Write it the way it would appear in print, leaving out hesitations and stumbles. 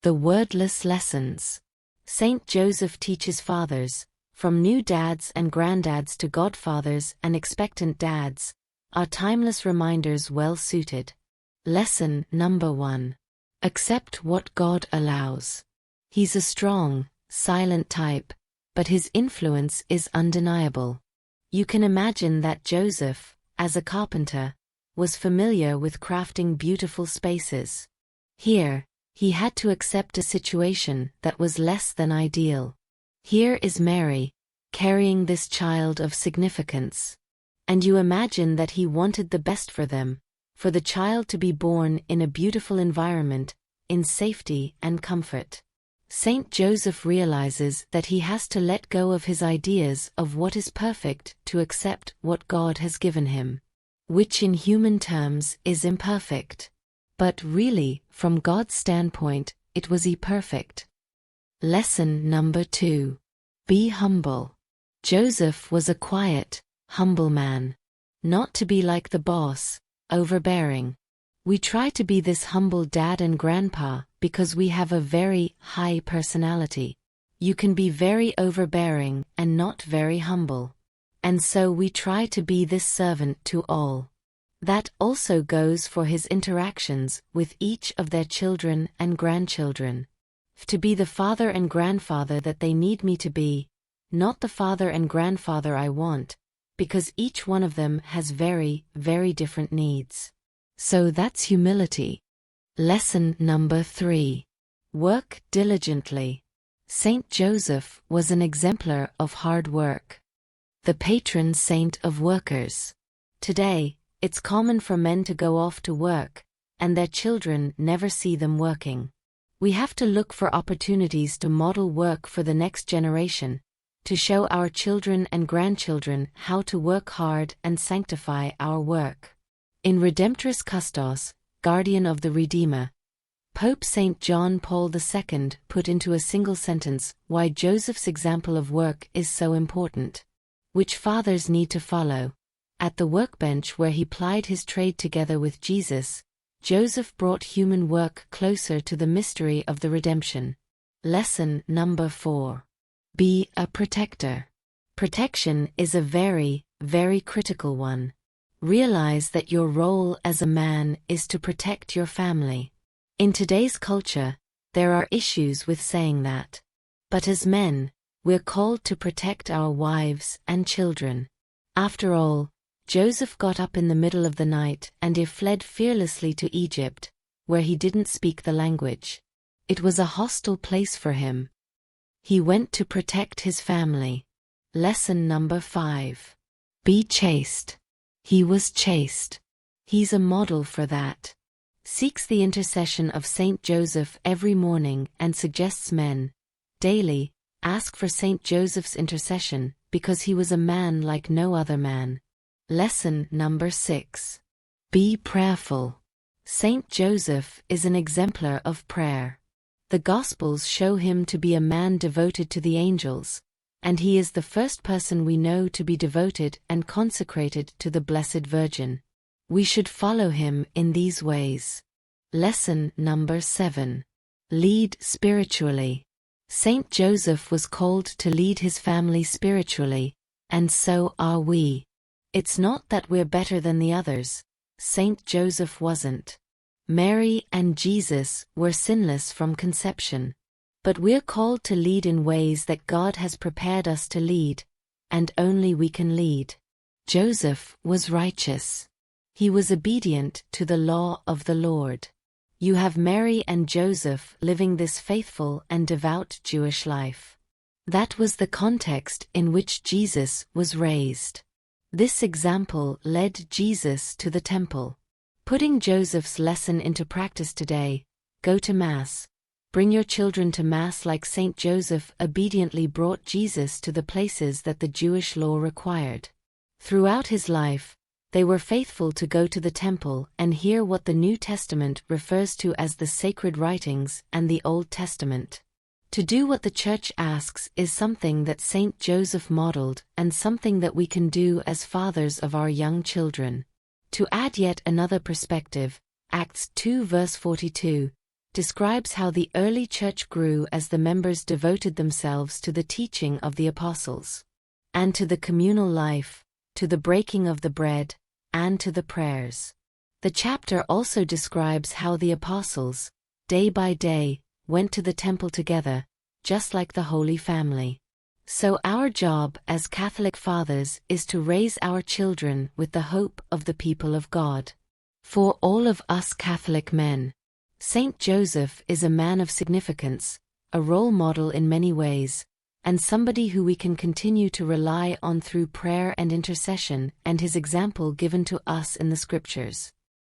The wordless lessons. Saint Joseph teaches fathers, from new dads and granddads to godfathers and expectant dads, are timeless reminders well suited. Lesson number 1. Accept what God allows. He's a strong, silent type, but his influence is undeniable. You can imagine that Joseph, as a carpenter, was familiar with crafting beautiful spaces. Here, he had to accept a situation that was less than ideal. Here is Mary, carrying this child of significance. And you imagine that he wanted the best for them, for the child to be born in a beautiful environment, in safety and comfort. Saint Joseph realizes that he has to let go of his ideas of what is perfect to accept what God has given him, which in human terms is imperfect. But really, from God's standpoint, it was perfect. Lesson number 2. Be humble. Joseph was a quiet, humble man. Not to be like the boss, overbearing. We try to be this humble dad and grandpa because we have a very high personality. You can be very overbearing and not very humble. And so we try to be this servant to all. That also goes for his interactions with each of their children and grandchildren. To be the father and grandfather that they need me to be, not the father and grandfather I want, because each one of them has very, very different needs. So that's humility. Lesson number 3. Work diligently. Saint Joseph was an exemplar of hard work. The patron saint of workers. Today, it's common for men to go off to work, and their children never see them working. We have to look for opportunities to model work for the next generation, to show our children and grandchildren how to work hard and sanctify our work. In Redemptoris Custos, Guardian of the Redeemer, Pope St. John Paul II put into a single sentence why Joseph's example of work is so important, which fathers need to follow. At the workbench where he plied his trade together with Jesus, Joseph brought human work closer to the mystery of the redemption. Lesson number 4. Be a protector. Protection is a very, very critical one. Realize that your role as a man is to protect your family. In today's culture, there are issues with saying that. But as men, we're called to protect our wives and children. After all, Joseph got up in the middle of the night and fled fearlessly to Egypt, where he didn't speak the language. It was a hostile place for him. He went to protect his family. Lesson number 5. Be chaste. He was chaste. He's a model for that. Seeks the intercession of Saint Joseph every morning and suggests men, daily, ask for Saint Joseph's intercession because he was a man like no other man. Lesson number 6. Be prayerful. Saint Joseph is an exemplar of prayer. The Gospels show him to be a man devoted to the angels, and he is the first person we know to be devoted and consecrated to the Blessed Virgin. We should follow him in these ways. Lesson number 7. Lead spiritually. Saint Joseph was called to lead his family spiritually, and so are we. It's not that we're better than the others. Saint Joseph wasn't. Mary and Jesus were sinless from conception. But we're called to lead in ways that God has prepared us to lead, and only we can lead. Joseph was righteous. He was obedient to the law of the Lord. You have Mary and Joseph living this faithful and devout Jewish life. That was the context in which Jesus was raised. This example led Jesus to the temple. Putting Joseph's lesson into practice today, go to Mass. Bring your children to Mass like Saint Joseph obediently brought Jesus to the places that the Jewish law required. Throughout his life, they were faithful to go to the temple and hear what the New Testament refers to as the sacred writings and the Old Testament. To do what the Church asks is something that Saint Joseph modeled and something that we can do as fathers of our young children. To add yet another perspective, Acts 2 verse 42, describes how the early church grew as the members devoted themselves to the teaching of the apostles, and to the communal life, to the breaking of the bread, and to the prayers. The chapter also describes how the apostles, day by day, went to the temple together, just like the Holy Family. So our job as Catholic fathers is to raise our children with the hope of the people of God. For all of us Catholic men, Saint Joseph is a man of significance, a role model in many ways, and somebody who we can continue to rely on through prayer and intercession and his example given to us in the Scriptures.